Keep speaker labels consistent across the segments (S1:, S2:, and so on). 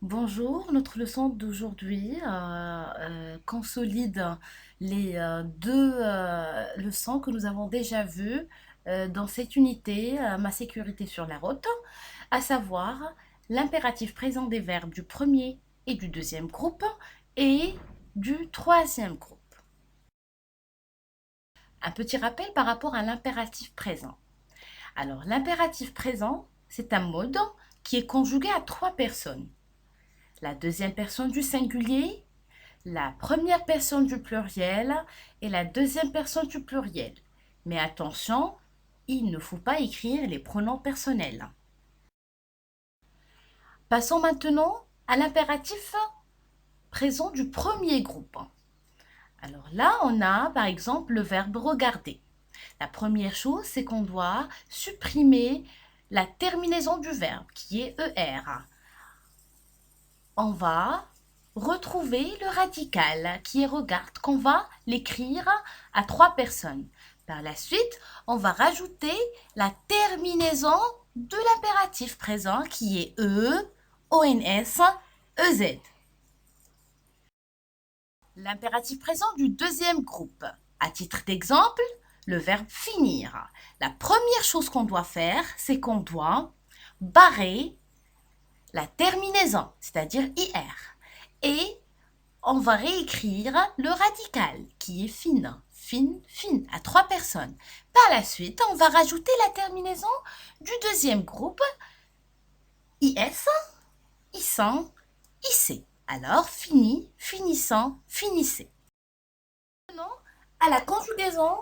S1: Bonjour, notre leçon d'aujourd'hui consolide les deux leçons que nous avons déjà vues dans cette unité, ma sécurité sur la route, à savoir l'impératif présent des verbes du premier et du deuxième groupe et du troisième groupe. Un petit rappel par rapport à l'impératif présent. Alors, l'impératif présent, c'est un mode qui est conjugué à trois personnes. La deuxième personne du singulier, la première personne du pluriel et la deuxième personne du pluriel. Mais attention, il ne faut pas écrire les pronoms personnels. Passons maintenant à l'impératif présent du premier groupe. Alors là, on a par exemple le verbe regarder. La première chose, c'est qu'on doit supprimer la terminaison du verbe qui est ER. On va retrouver le radical qui est regarde, qu'on va l'écrire à trois personnes. Par la suite, on va rajouter la terminaison de l'impératif présent qui est E, ONS, EZ. L'impératif présent du deuxième groupe. À titre d'exemple, le verbe finir. La première chose qu'on doit faire, c'est qu'on doit barrer la terminaison, c'est-à-dire IR. Et on va réécrire le radical qui est fine, fine, à trois personnes. Par la suite, on va rajouter la terminaison du deuxième groupe, IS, ISAN, IC. Alors, fini, finissant, finissez. Maintenant, à la conjugaison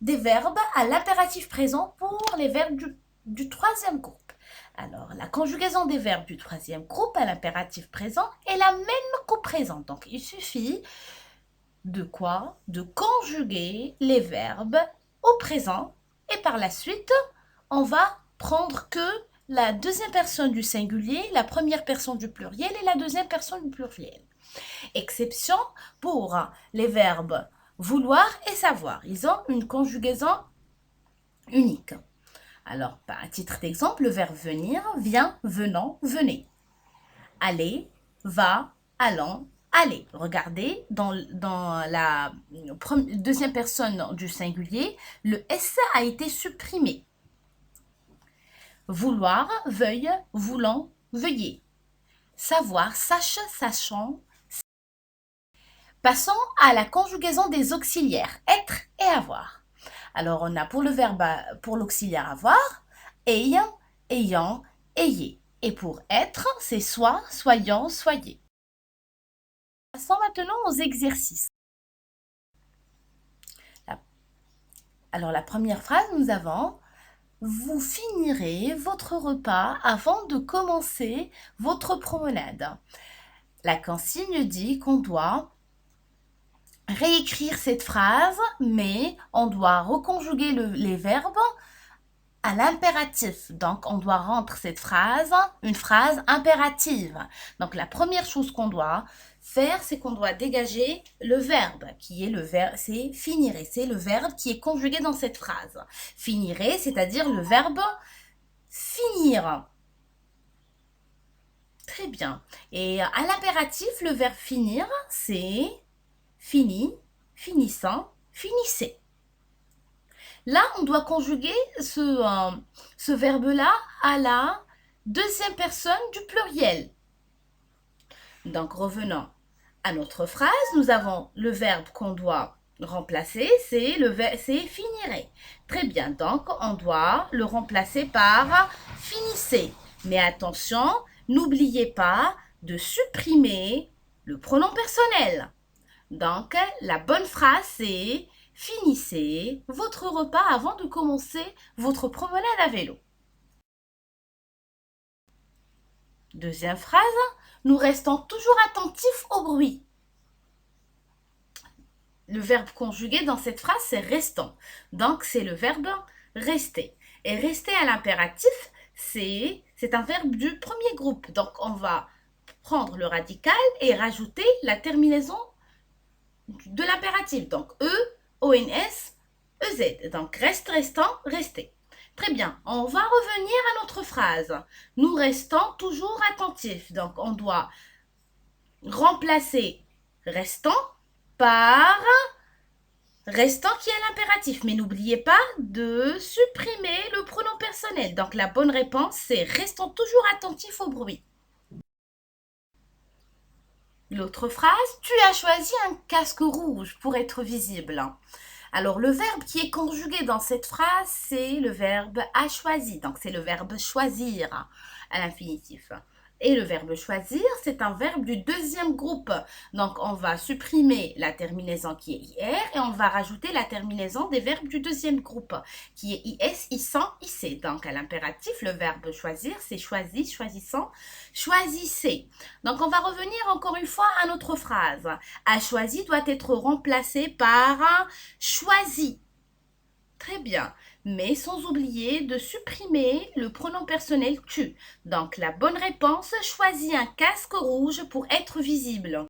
S1: des verbes à l'impératif présent pour les verbes du troisième groupe. Alors, la conjugaison des verbes du troisième groupe à l'impératif présent est la même qu'au présent. Donc, il suffit de quoi? De conjuguer les verbes au présent et par la suite, on va prendre que la deuxième personne du singulier, la première personne du pluriel et la deuxième personne du pluriel. Exception pour les verbes vouloir et savoir. Ils ont une conjugaison unique. Alors, à titre d'exemple, le verbe venir, vient, venant, venez. Aller, va, allant, aller. Regardez, dans la deuxième personne du singulier, le S a été supprimé. Vouloir, veuille, voulant, veuillez. Savoir, sache, sachant. Passons à la conjugaison des auxiliaires, être et avoir. Alors, on a pour le verbe, pour l'auxiliaire avoir, ayant, ayant, ayez. Et pour être, c'est soit, soyant, soyez. Passons maintenant aux exercices. Alors, la première phrase, nous avons « Vous finirez votre repas avant de commencer votre promenade ». La consigne dit qu'on doit réécrire cette phrase, mais on doit reconjuguer les verbes à l'impératif. Donc, on doit rendre cette phrase une phrase impérative. Donc, la première chose qu'on doit faire, c'est qu'on doit dégager le verbe, qui est le verbe, c'est finirez. C'est le verbe qui est conjugué dans cette phrase. Finirez, c'est-à-dire le verbe finir. Très bien. Et à l'impératif, le verbe finir, c'est fini, finissant, finissez. Là, on doit conjuguer ce verbe-là à la deuxième personne du pluriel. Donc, revenons à notre phrase. Nous avons le verbe qu'on doit remplacer, c'est finirez. Très bien, donc on doit le remplacer par finissez. Mais attention, n'oubliez pas de supprimer le pronom personnel. Donc, la bonne phrase, c'est finissez votre repas avant de commencer votre promenade à vélo. Deuxième phrase, nous restons toujours attentifs au bruit. Le verbe conjugué dans cette phrase, c'est restant. Donc, c'est le verbe rester. Et rester à l'impératif, c'est un verbe du premier groupe. Donc, on va prendre le radical et rajouter la terminaison de l'impératif. Donc, E, ONS, EZ. Donc, reste, restant, rester. Très bien, on va revenir à notre phrase. Nous restons toujours attentifs. Donc, on doit remplacer restant par restant qui est l'impératif. Mais n'oubliez pas de supprimer le pronom personnel. Donc, la bonne réponse, c'est restons toujours attentifs au bruit. L'autre phrase, tu as choisi un casque rouge pour être visible. Alors, le verbe qui est conjugué dans cette phrase, c'est le verbe a choisi. Donc, c'est le verbe choisir à l'infinitif. Et le verbe choisir, c'est un verbe du deuxième groupe. Donc, on va supprimer la terminaison qui est IR et on va rajouter la terminaison des verbes du deuxième groupe, qui est IS, ISAN, IC. Donc, à l'impératif, le verbe choisir, c'est choisi, choisissant, choisissez. Donc, on va revenir encore une fois à notre phrase. A choisi doit être remplacé par choisi. Très bien, mais sans oublier de supprimer le pronom personnel tu. Donc, la bonne réponse, choisis un casque rouge pour être visible.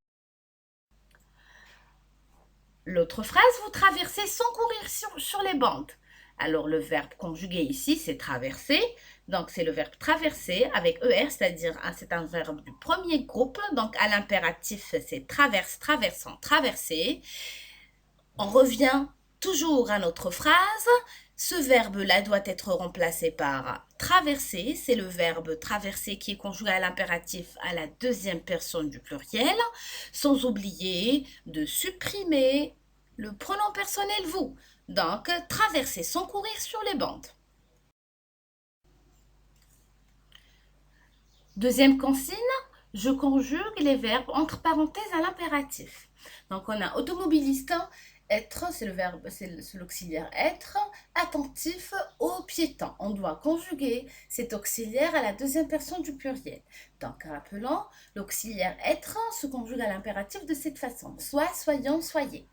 S1: L'autre phrase, vous traversez sans courir sur les bandes. Alors, le verbe conjugué ici, c'est traverser. Donc, c'est le verbe traverser avec ER, c'est-à-dire c'est un verbe du premier groupe. Donc, à l'impératif, c'est traverse, traversant, traverser. On revient toujours à notre phrase. Ce verbe-là doit être remplacé par traverser. C'est le verbe traverser qui est conjugué à l'impératif à la deuxième personne du pluriel. Sans oublier de supprimer le pronom personnel vous. Donc, traverser sans courir sur les bandes. Deuxième consigne, je conjugue les verbes entre parenthèses à l'impératif. Donc, on a automobiliste, être, c'est le verbe, c'est l'auxiliaire être, attentif aux piétons. On doit conjuguer cet auxiliaire à la deuxième personne du pluriel. Donc, rappelons, l'auxiliaire être se conjugue à l'impératif de cette façon. Soit, soyons, soyez.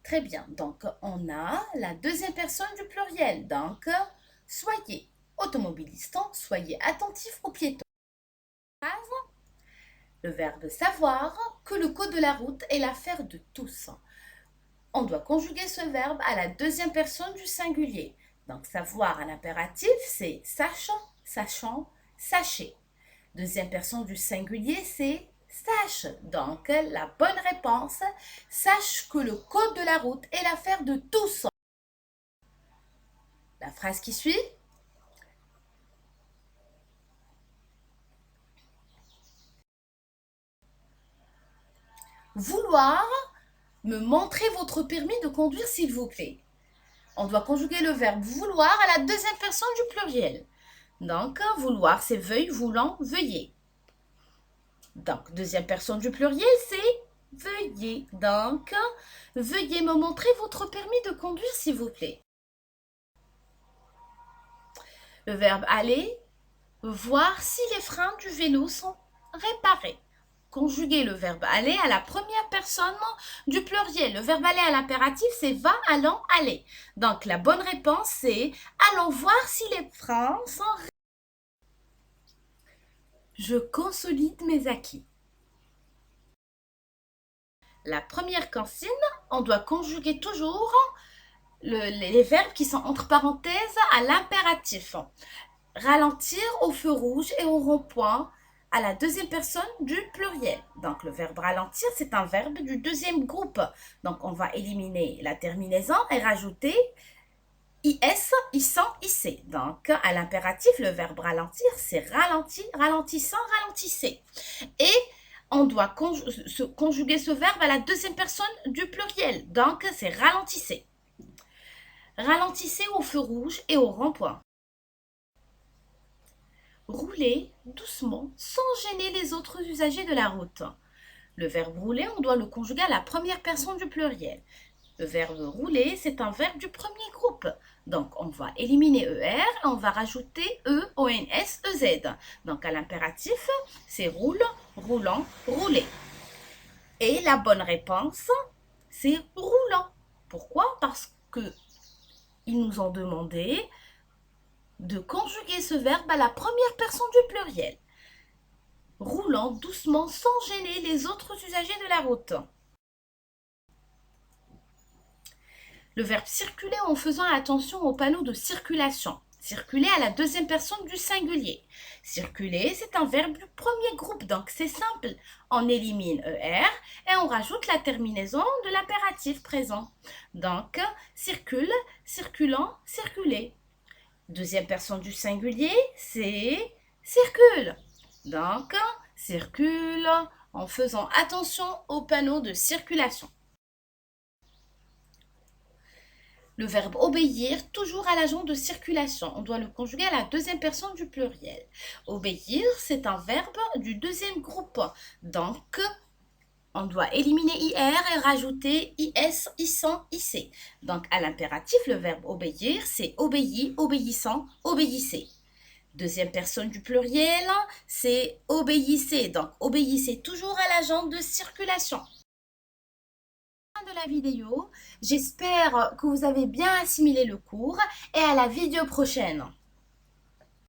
S1: Très bien. Donc, on a la deuxième personne du pluriel. Donc, soyez automobiliste, soyez attentif aux piétons. Le verbe savoir que le code de la route est l'affaire de tous. On doit conjuguer ce verbe à la deuxième personne du singulier. Donc, savoir à l'impératif, c'est sachant, sachant, sachez. Deuxième personne du singulier, c'est sache. Donc, la bonne réponse, sache que le code de la route est l'affaire de tous. La phrase qui suit. Vouloir me montrer votre permis de conduire, s'il vous plaît. On doit conjuguer le verbe vouloir à la deuxième personne du pluriel. Donc, vouloir, c'est veuille, voulant, veuillez. Donc, deuxième personne du pluriel, c'est veuillez. Donc, veuillez me montrer votre permis de conduire, s'il vous plaît. Le verbe aller, voir si les freins du vélo sont réparés. Conjuguer le verbe aller à la première personne du pluriel. Le verbe aller à l'impératif, c'est va, allons, aller. Donc, la bonne réponse, c'est allons voir si les freins sont réparés. Je consolide mes acquis. La première consigne, on doit conjuguer toujours les verbes qui sont entre parenthèses à l'impératif. Ralentir au feu rouge et au rond-point à la deuxième personne du pluriel. Donc, le verbe ralentir, c'est un verbe du deuxième groupe. Donc, on va éliminer la terminaison et rajouter IS, ISAN, IC. Donc, à l'impératif, le verbe ralentir, c'est ralentir, ralentissant, ralentissez. Et on doit conjuguer ce verbe à la deuxième personne du pluriel. Donc, c'est ralentissez. Ralentissez au feu rouge et au rond-point. Rouler doucement sans gêner les autres usagers de la route. Le verbe rouler, on doit le conjuguer à la première personne du pluriel. Le verbe rouler, c'est un verbe du premier groupe. Donc, on va éliminer ER et on va rajouter E, ONS, EZ. Donc, à l'impératif, c'est roule, roulant, rouler. Et la bonne réponse, c'est roulant. Pourquoi? Parce que ils nous ont demandé de conjuguer ce verbe à la première personne du pluriel. Roulant doucement sans gêner les autres usagers de la route. Le verbe circuler en faisant attention aux panneaux de circulation. Circuler à la deuxième personne du singulier. Circuler, c'est un verbe du premier groupe, donc c'est simple. On élimine ER et on rajoute la terminaison de l'impératif présent. Donc, circule, circulant, circuler. Deuxième personne du singulier, c'est circule. Donc, circule en faisant attention au panneau de circulation. Le verbe obéir, toujours à l'agent de circulation. On doit le conjuguer à la deuxième personne du pluriel. Obéir, c'est un verbe du deuxième groupe. Donc, on doit éliminer IR et rajouter IS, ISAN, IC. Donc, à l'impératif, le verbe obéir, c'est obéi, obéissant, obéissez. Deuxième personne du pluriel, c'est obéissez. Donc, obéissez toujours à l'agent de circulation. De la vidéo, j'espère que vous avez bien assimilé le cours et à la vidéo prochaine.